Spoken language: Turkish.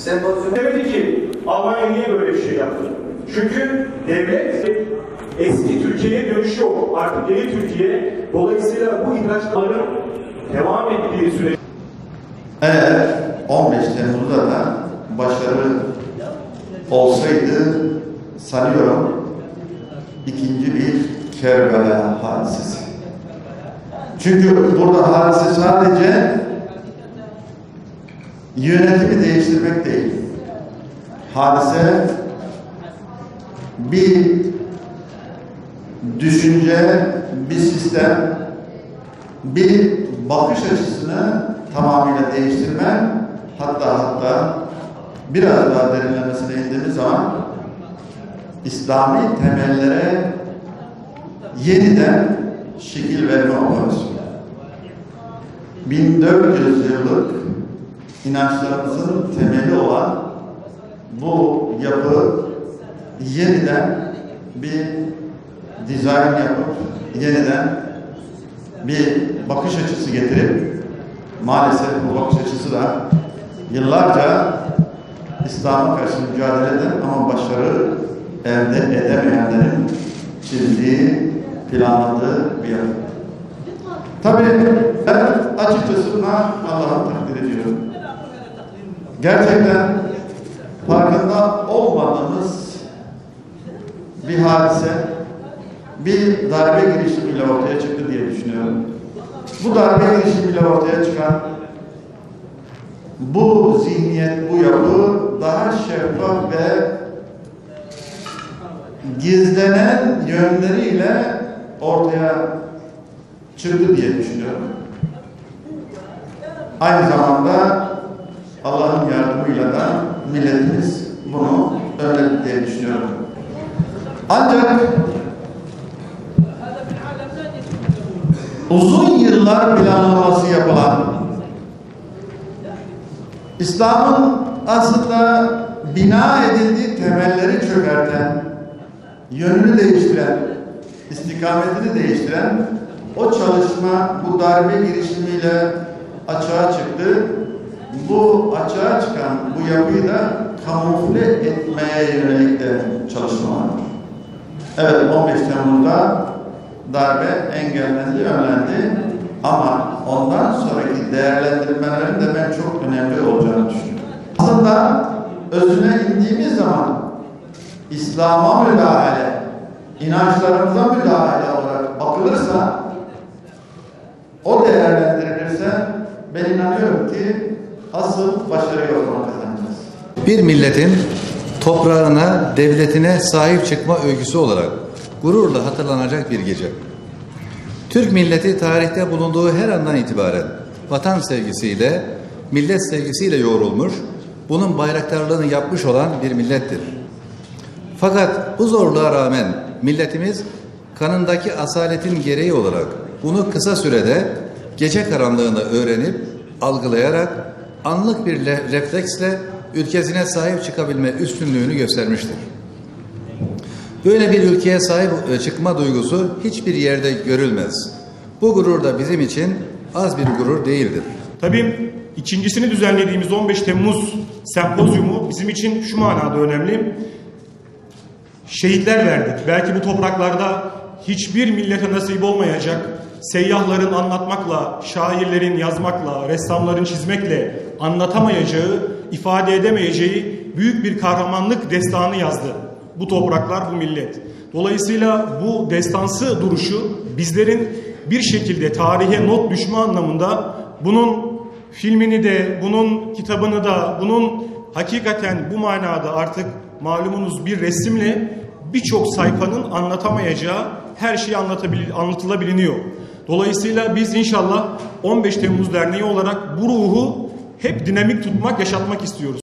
Sempozyum. Demedi ki Almanya niye böyle bir şey yaptı? Çünkü devlet eski Türkiye'ye dönüşü yok. Artık yeni Türkiye. Dolayısıyla bu ihraçların devam ettiği süreç. Eğer 15 Temmuz'da da başarı olsaydı sanıyorum ikinci bir Kerbela hadisesi. Çünkü burada hadise sadece yönetimi değiştirmek değil. Hadise bir düşünce, bir sistem, bir bakış açısını tamamıyla değiştirme, hatta biraz daha derinlemesine indiğimiz zaman İslami temellere yeniden şekil verme operasyonu. 1400 yıllık inançlarımızın temeli olan bu yapı yeniden bir dizayn yapıp yeniden bir bakış açısı getirip maalesef bu bakış açısı da yıllarca İslam'a karşı mücadele eden ama başarı elde edemeyenlerin çizdiği, planladığı bir yapı. Tabii ben açıkçası buna Allah'ı takdir ediyorum. Gerçekten farkında olmadığımız bir hadise, bir darbe girişimiyle ortaya çıktı diye düşünüyorum. Bu darbe girişimiyle ortaya çıkan bu zihniyet, bu yapı daha şeffaf ve gizlenen yönleriyle ortaya çıktı diye düşünüyorum. Aynı zamanda Allah'ın yardımıyla da milletimiz bunu öğrendi diye düşünüyorum. Ancak uzun yıllar planlaması yapılan, İslam'ın aslında bina edildiği temelleri çökerten, yönünü değiştiren, istikametini değiştiren o çalışma bu darbe girişimiyle açığa çıktı. Bu açığa çıkan bu yapıyı da kamufle etmeye yönelik de çalışmalar. Evet, 15 Temmuz'da darbe engellendi, önlendi ama ondan sonraki değerlendirmelerin de ben çok önemli olacağını düşünüyorum. Aslında özüne indiğimiz zaman İslam'a müdahale, inançlarımıza müdahale olarak bakılırsa, o değerlendirilirse ben inanıyorum ki asıl başarıyı o zaman kazanacağız. Bir milletin toprağına, devletine sahip çıkma öyküsü olarak gururla hatırlanacak bir gece. Türk milleti tarihte bulunduğu her andan itibaren vatan sevgisiyle, millet sevgisiyle yoğrulmuş, bunun bayraktarlığını yapmış olan bir millettir. Fakat bu zorluğa rağmen milletimiz kanındaki asaletin gereği olarak bunu kısa sürede gece karanlığını öğrenip, algılayarak anlık bir refleksle ülkesine sahip çıkabilme üstünlüğünü göstermiştir. Böyle bir ülkeye sahip çıkma duygusu hiçbir yerde görülmez. Bu gurur da bizim için az bir gurur değildir. Tabii ikincisini düzenlediğimiz 15 Temmuz sempozyumu bizim için şu manada önemli. Şehitler verdik. Belki bu topraklarda hiçbir millete nasip olmayacak, seyyahların anlatmakla, şairlerin yazmakla, ressamların çizmekle anlatamayacağı, ifade edemeyeceği büyük bir kahramanlık destanı yazdı bu topraklar, bu millet. Dolayısıyla bu destansı duruşu bizlerin bir şekilde tarihe not düşme anlamında bunun filmini de, bunun kitabını da, bunun hakikaten bu manada artık malumunuz bir resimle birçok sayfanın anlatamayacağı her şey anlatılabiliyor. Dolayısıyla biz inşallah 15 Temmuz Derneği olarak bu ruhu hep dinamik tutmak, yaşatmak istiyoruz.